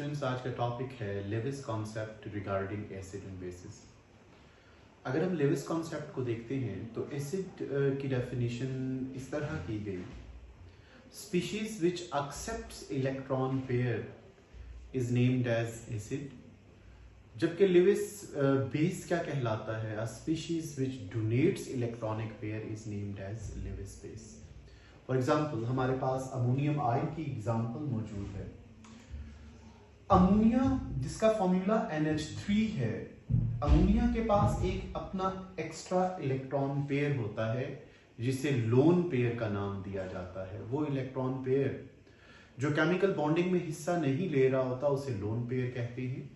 Students, आज का topic है Lewis concept regarding acid and bases. अगर हम लेविस कॉन्सेप्ट को देखते हैं तो एसिड की डेफिनेशन इस तरह की गई, species which accepts electron pair is named as acid, जबकि लेविस बेस क्या कहलाता है, a species which donates electronic pair is named as Lewis base. For example, हमारे पास अमोनियम आयन की एग्जाम्पल मौजूद है। अमोनिया जिसका फॉर्मूला NH3 है, अमोनिया के पास एक अपना एक्स्ट्रा इलेक्ट्रॉन पेयर होता है जिसे लोन पेयर का नाम दिया जाता है। वो इलेक्ट्रॉन पेयर जो केमिकल बॉन्डिंग में हिस्सा नहीं ले रहा होता उसे लोन पेयर कहते हैं,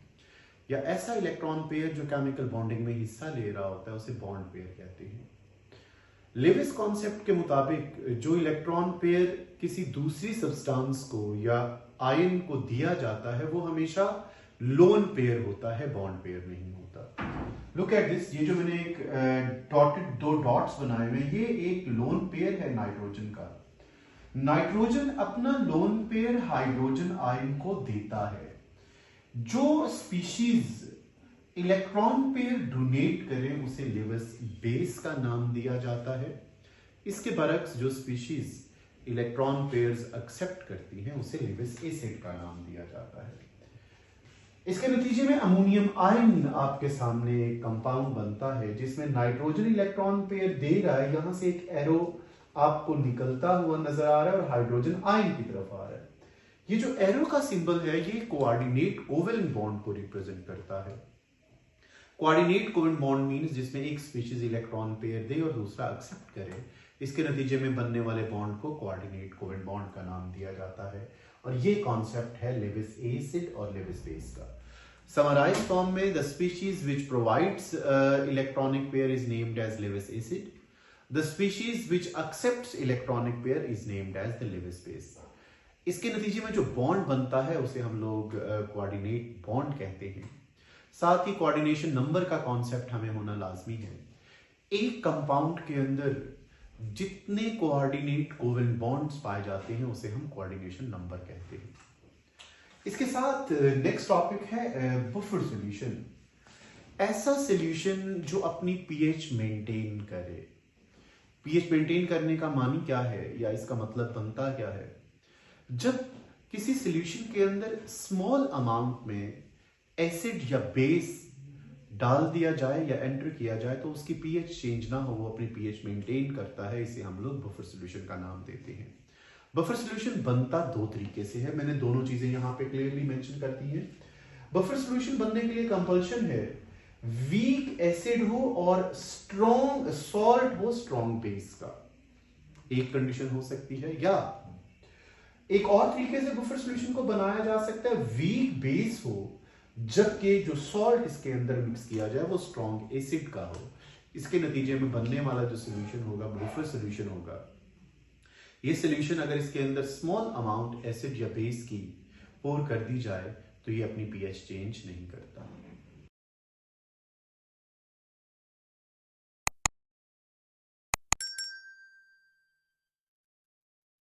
या ऐसा इलेक्ट्रॉन पेयर जो केमिकल बॉन्डिंग में हिस्सा ले रहा होता है उसे बॉन्ड पेयर कहते हैं। लेविस कॉन्सेप्ट के मुताबिक जो इलेक्ट्रॉन पेयर किसी दूसरी सब्सटेंस को या आयन को दिया जाता है वो हमेशा लोन पेयर होता है, बॉन्ड पेयर नहीं होता। लुक एट दिस, ये जो मैंने एक डॉटेड दो डॉट्स बनाए हुए, ये एक लोन पेयर है नाइट्रोजन का। नाइट्रोजन अपना लोन पेयर हाइड्रोजन आयन को देता है। जो स्पीशीज इलेक्ट्रॉन पेयर डोनेट करें उसे लेविस बेस का नाम दिया जाता है। इसके बरक्स जो स्पीशीज इलेक्ट्रॉन पेयर्स एक्सेप्ट करती हैं उसे लेविस एसिड का नाम दिया जाता है। इसके नतीजे में अमोनियम आयन आपके सामने एक कंपाउंड बनता है जिसमें नाइट्रोजन इलेक्ट्रॉन पेयर दे रहा है, यहां से एक एरो आपको निकलता हुआ नजर आ रहा है और हाइड्रोजन आयन की तरफ आ रहा है। ये जो एरो का सिंबल है ये कोऑर्डिनेट कोवेलेंट बॉन्ड को रिप्रेजेंट करता है। कोऑर्डिनेट कोवेलेंट बॉन्ड मींस जिसमें एक स्पीशीज इलेक्ट्रॉन पेयर दे और दूसरा एक्सेप्ट करे, इसके नतीजे में बनने वाले बॉन्ड को कोऑर्डिनेट कोवेलेंट बॉन्ड का नाम दिया जाता है। और ये कॉन्सेप्ट है लेविस एसिड और लेविस बेस का। समराइज फॉर्म में, the species which provides electronic pair is named as Lewis acid, the species which accepts electronic pair is named as the Lewis base. इसके नतीजे में जो बॉन्ड बनता है उसे हम लोग कोऑर्डिनेट बॉन्ड कहते हैं। साथ ही कोऑर्डिनेशन नंबर का कॉन्सेप्ट हमें होना लाजमी है। एक कंपाउंड के अंदर जितने कोऑर्डिनेट कोवेलेंट बॉन्ड्स पाए जाते हैं उसे हम कोऑर्डिनेशन नंबर कहते हैं। इसके साथ नेक्स्ट टॉपिक है बफर सॉल्यूशन। ऐसा सॉल्यूशन जो अपनी पीएच मेंटेन करे। पीएच मेंटेन करने का मानी क्या है या इसका मतलब बनता क्या है? जब किसी सॉल्यूशन के अंदर स्मॉल अमाउंट में एसिड या बेस डाल दिया जाए या एंटर किया जाए तो उसकी पीएच चेंज ना हो, वो अपनी पीएच मेंटेन करता है, इसे हम लोग बफर सॉल्यूशन का नाम देते हैं। बफर सॉल्यूशन बनता दो तरीके से है, मैंने दोनों चीजें यहां पे क्लियरली मेंशन कर दी हैं। बफर सॉल्यूशन बनने के लिए कंपल्शन है वीक एसिड हो और स्ट्रॉन्ग सॉल्ट हो स्ट्रॉन्ग बेस का, एक कंडीशन हो सकती है। या एक और तरीके से बफर सॉल्यूशन को बनाया जा सकता है वीक बेस हो जबकि जो सॉल्ट इसके अंदर मिक्स किया जाए वो स्ट्रॉन्ग एसिड का हो। इसके नतीजे में बनने वाला जो सॉल्यूशन होगा बफर सॉल्यूशन होगा। ये सॉल्यूशन अगर इसके अंदर स्मॉल अमाउंट एसिड या बेस की पोर कर दी जाए तो ये अपनी पीएच चेंज नहीं करता।